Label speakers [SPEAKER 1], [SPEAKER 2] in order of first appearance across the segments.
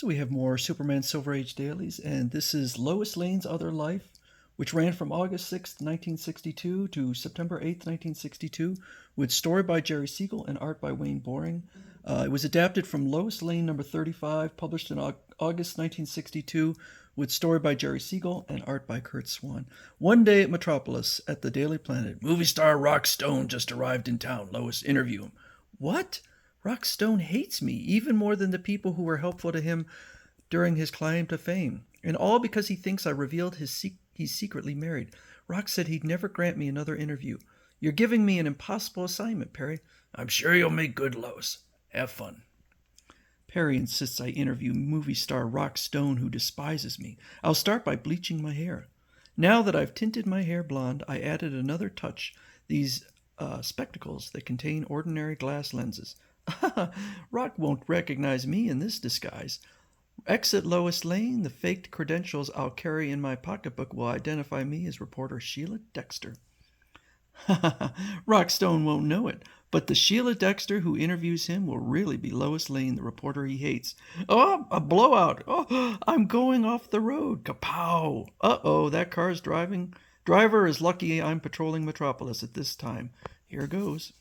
[SPEAKER 1] So we have more Superman Silver Age dailies, and this is Lois Lane's Other Life, which ran from August 6th, 1962 to September 8th, 1962, with story by Jerry Siegel and art by Wayne Boring. It was adapted from Lois Lane number 35, published in August 1962, with story by Jerry Siegel and art by Kurt Swan. One day at Metropolis, at the Daily Planet, movie star Rock Stone just arrived in town. Lois, interview him. What? Rock Stone hates me, even more than the people who were helpful to him during his climb to fame. And all because he thinks I revealed he's secretly married. Rock said he'd never grant me another interview. You're giving me an impossible assignment, Perry. I'm sure you'll make good, Lois. Have fun. Perry insists I interview movie star Rock Stone, who despises me. I'll start by bleaching my hair. Now that I've tinted my hair blonde, I added another touch, these spectacles that contain ordinary glass lenses. Rock won't recognize me in this disguise. Exit Lois Lane. The faked credentials I'll carry in my pocketbook will identify me as reporter Sheila Dexter. Rockstone won't know it, but the Sheila Dexter who interviews him will really be Lois Lane, the reporter he hates. Oh, a blowout. Oh, I'm going off the road. Kapow. Uh-oh, that car's driving. Driver is lucky I'm patrolling Metropolis at this time. Here goes.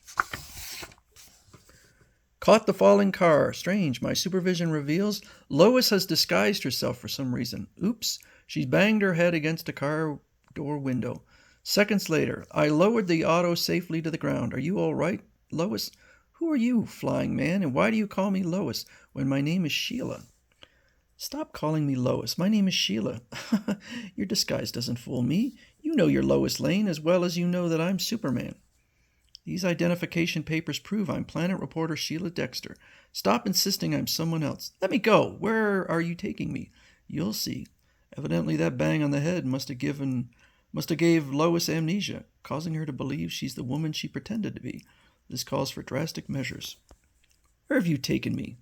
[SPEAKER 1] Caught the falling car. Strange, my supervision reveals Lois has disguised herself for some reason. Oops, she's banged her head against a car door window. Seconds later, I lowered the auto safely to the ground. Are you all right, Lois? Who are you, flying man, and why do you call me Lois when my name is Sheila? Stop calling me Lois. My name is Sheila. Your disguise doesn't fool me. You know you're Lois Lane as well as you know that I'm Superman. These identification papers prove I'm planet reporter Sheila Dexter. Stop insisting I'm someone else. Let me go. Where are you taking me? You'll see. Evidently that bang on the head must have gave Lois amnesia, causing her to believe she's the woman she pretended to be. This calls for drastic measures. Where have you taken me?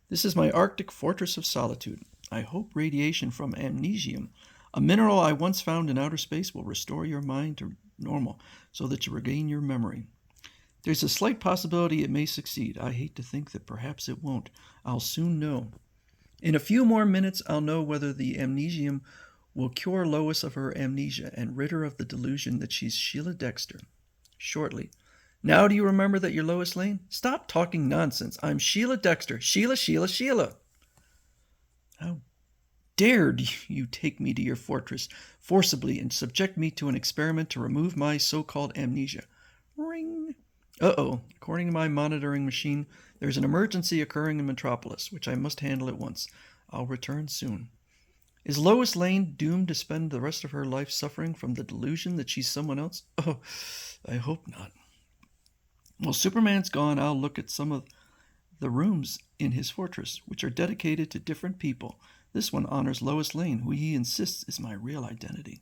[SPEAKER 1] This is my Arctic fortress of solitude. I hope radiation from amnesium, a mineral I once found in outer space, will restore your mind to normal so that you regain your memory. There's a slight possibility it may succeed. I hate to think that perhaps it won't. I'll soon know. In a few more minutes, I'll know whether the amnesium will cure Lois of her amnesia and rid her of the delusion that she's Sheila Dexter. Shortly. Now do you remember that you're Lois Lane? Stop talking nonsense. I'm Sheila Dexter. Sheila, Sheila, Sheila. How dared you take me to your fortress forcibly and subject me to an experiment to remove my so-called amnesia? Ring. Uh-oh. According to my monitoring machine, there's an emergency occurring in Metropolis, which I must handle at once. I'll return soon. Is Lois Lane doomed to spend the rest of her life suffering from the delusion that she's someone else? Oh, I hope not. While Superman's gone, I'll look at some of the rooms in his fortress, which are dedicated to different people. This one honors Lois Lane, who he insists is my real identity.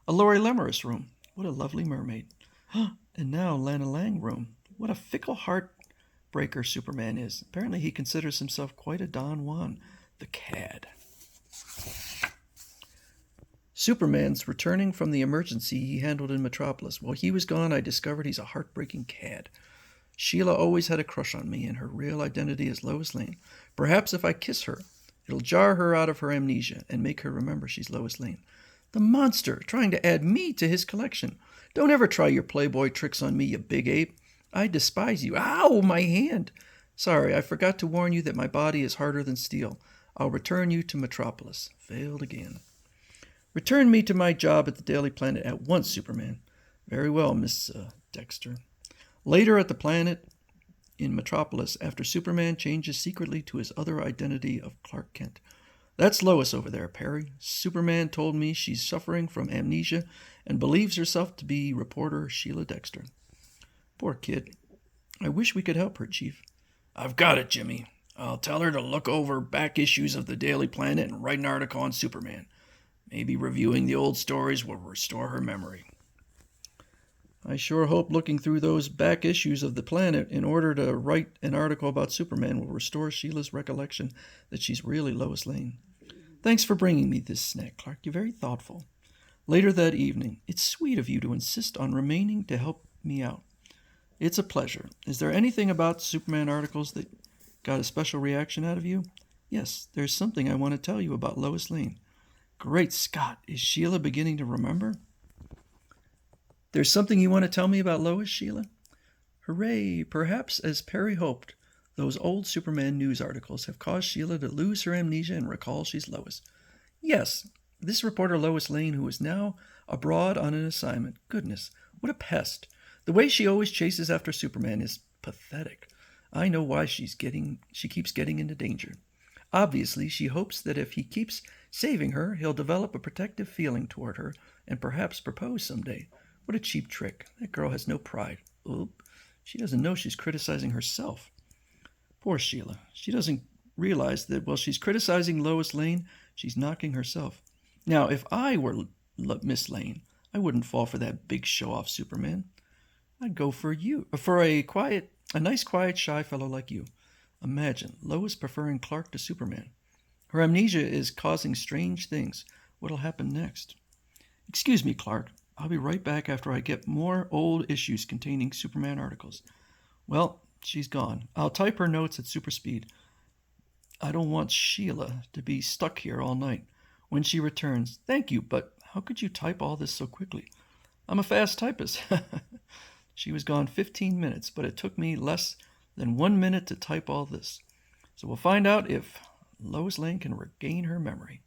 [SPEAKER 1] A Lori Lemeris room. What a lovely mermaid. And now Lana Lang room. What a fickle heartbreaker Superman is. Apparently he considers himself quite a Don Juan, the cad. Superman's returning from the emergency he handled in Metropolis. While he was gone, I discovered he's a heartbreaking cad. Sheila always had a crush on me, and her real identity is Lois Lane. Perhaps if I kiss her, it'll jar her out of her amnesia and make her remember she's Lois Lane. The monster, trying to add me to his collection. Don't ever try your Playboy tricks on me, you big ape. I despise you. Ow, my hand! Sorry, I forgot to warn you that my body is harder than steel. I'll return you to Metropolis. Failed again. Return me to my job at the Daily Planet at once, Superman. Very well, Miss Dexter. Later at the planet in Metropolis, after Superman changes secretly to his other identity of Clark Kent. That's Lois over there, Perry. Superman told me she's suffering from amnesia and believes herself to be reporter Sheila Dexter. Poor kid. I wish we could help her, Chief. I've got it, Jimmy. I'll tell her to look over back issues of the Daily Planet and write an article on Superman. Maybe reviewing the old stories will restore her memory. I sure hope looking through those back issues of the Planet in order to write an article about Superman will restore Sheila's recollection that she's really Lois Lane. Thanks for bringing me this snack, Clark. You're very thoughtful. Later that evening, it's sweet of you to insist on remaining to help me out. It's a pleasure. Is there anything about Superman articles that got a special reaction out of you? Yes, there's something I want to tell you about Lois Lane. Great Scott, is Sheila beginning to remember? There's something you want to tell me about Lois, Sheila? Hooray! Perhaps, as Perry hoped, those old Superman news articles have caused Sheila to lose her amnesia and recall she's Lois. Yes, this reporter Lois Lane, who is now abroad on an assignment. Goodness, what a pest. The way she always chases after Superman is pathetic. I know why she keeps getting into danger. Obviously, she hopes that if he keeps saving her, he'll develop a protective feeling toward her and perhaps propose someday. What a cheap trick. That girl has no pride. Oop. She doesn't know she's criticizing herself. Poor Sheila. She doesn't realize that while she's criticizing Lois Lane, she's knocking herself. Now, if I were Miss Lane, I wouldn't fall for that big show-off Superman. I'd go for a nice, quiet, shy fellow like you. Imagine Lois preferring Clark to Superman. Her amnesia is causing strange things. What'll happen next? Excuse me, Clark. I'll be right back after I get more old issues containing Superman articles. Well, she's gone. I'll type her notes at super speed. I don't want Sheila to be stuck here all night. When she returns, thank you, but how could you type all this so quickly? I'm a fast typist. She was gone 15 minutes, but it took me less than 1 minute to type all this. So we'll find out if Lois Lane can regain her memory.